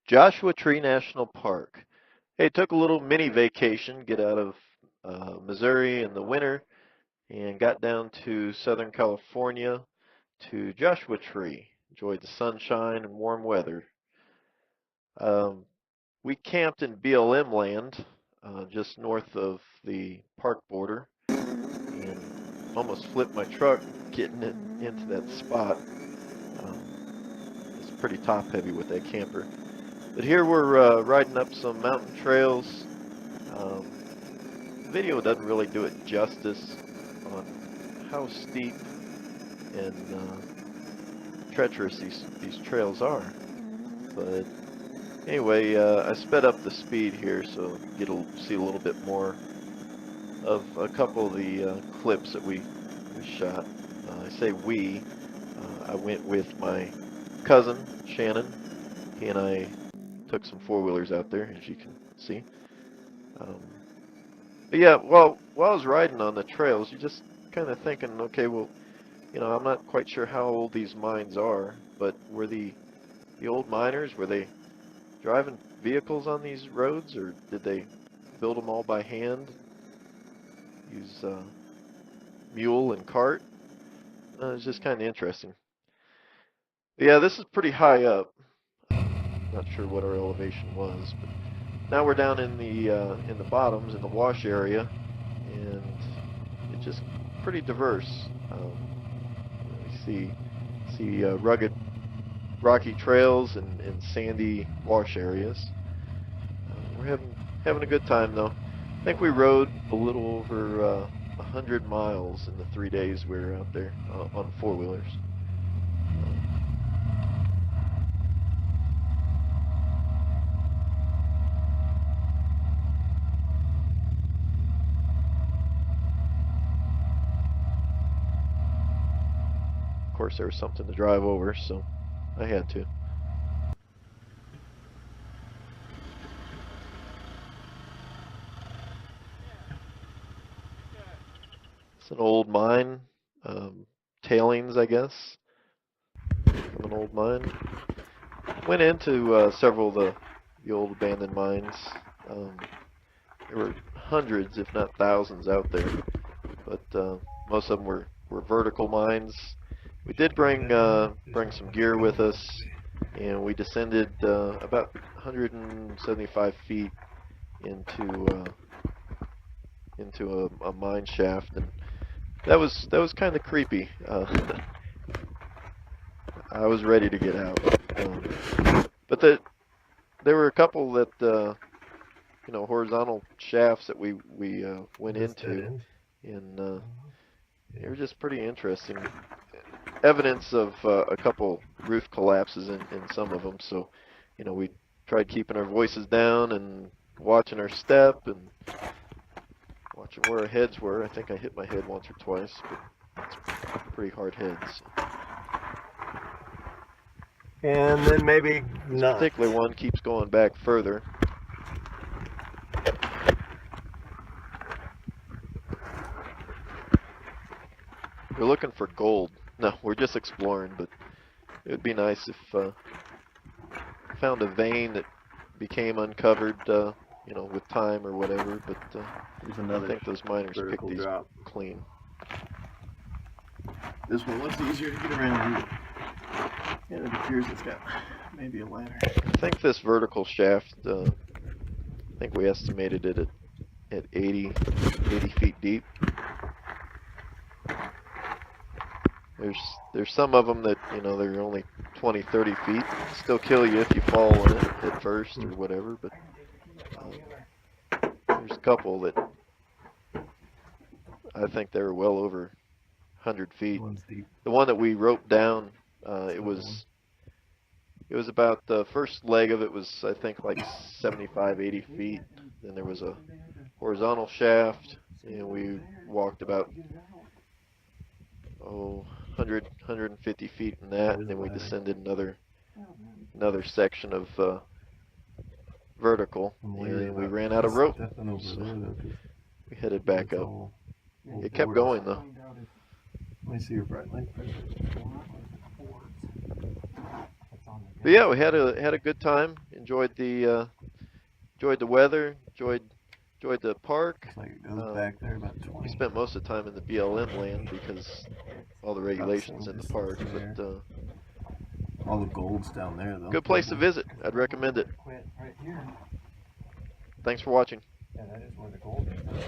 Joshua Tree National Park. Hey, took a little mini vacation, get out of Missouri in the winter, and got down to Southern California to Joshua Tree. Enjoyed the sunshine and warm weather. Um, we camped in BLM land, just north of the park border, and almost flipped my truck getting it into that spot. Um, it's pretty top heavy with that camper. But here we're riding up some mountain trails. Um, the video doesn't really do it justice on how steep and treacherous these trails are. But anyway, I sped up the speed here so see a little bit more of a couple of the clips that we shot. I say we. I went with my cousin Shannon. He and I took some four-wheelers out there, as you can see. Um, but yeah, well, while I was riding on the trails, you're just kind of thinking, okay, well, I'm not quite sure how old these mines are, but were the old miners, were they driving vehicles on these roads, or did they build them all by hand, use mule and cart? It's just kind of interesting. But yeah, this is pretty high up. Not sure what our elevation was, but now we're down in the bottoms, in the wash area, and it's just pretty diverse. We see rugged, rocky trails and sandy wash areas. We're having a good time though. I think we rode a little over 100 miles in the 3 days we were out there on four-wheelers. Of course, there was something to drive over, so I had to. It's an old mine, tailings, I guess, from an old mine. Went into several of the old abandoned mines. There were hundreds, if not thousands, out there, but most of them were vertical mines. We did bring some gear with us, and we descended about 175 feet into a mine shaft, and that was kind of creepy. I was ready to get out, but there were a couple that horizontal shafts that we went into, and they were just pretty interesting. Evidence of a couple roof collapses in some of them, so we tried keeping our voices down and watching our step and watching where our heads were. I think I hit my head once or twice, but it's pretty hard heads. And then maybe this not. particular one keeps going back further. We're looking for gold. No, we're just exploring, but it would be nice if found a vein that became uncovered, with time or whatever. But I think those miners picked these clean. This one looks easier to get around. And it appears it's got maybe a ladder. I think this vertical shaft, I think we estimated it at 80 feet deep. There's some of them that, they're only 20, 30 feet. Still kill you if you fall on it at first or whatever, but there's a couple that I think they were well over 100 feet. The one that we roped down, it was about the first leg of it was, I think, like 75, 80 feet. Then there was a horizontal shaft, and we walked about 100, 150 feet in that, and then we descended another section of vertical, and we ran out of rope, so we headed back up. It kept going though. Let me see your bright light. But yeah, we had a good time. Enjoyed the weather. Enjoyed the park. Looks like it goes back there about 20. We spent most of the time in the BLM land because all the regulations in the park. But all the gold's down there, though. good place to visit. I'd recommend it. Quit right here. Thanks for watching. Yeah, that is where the gold is.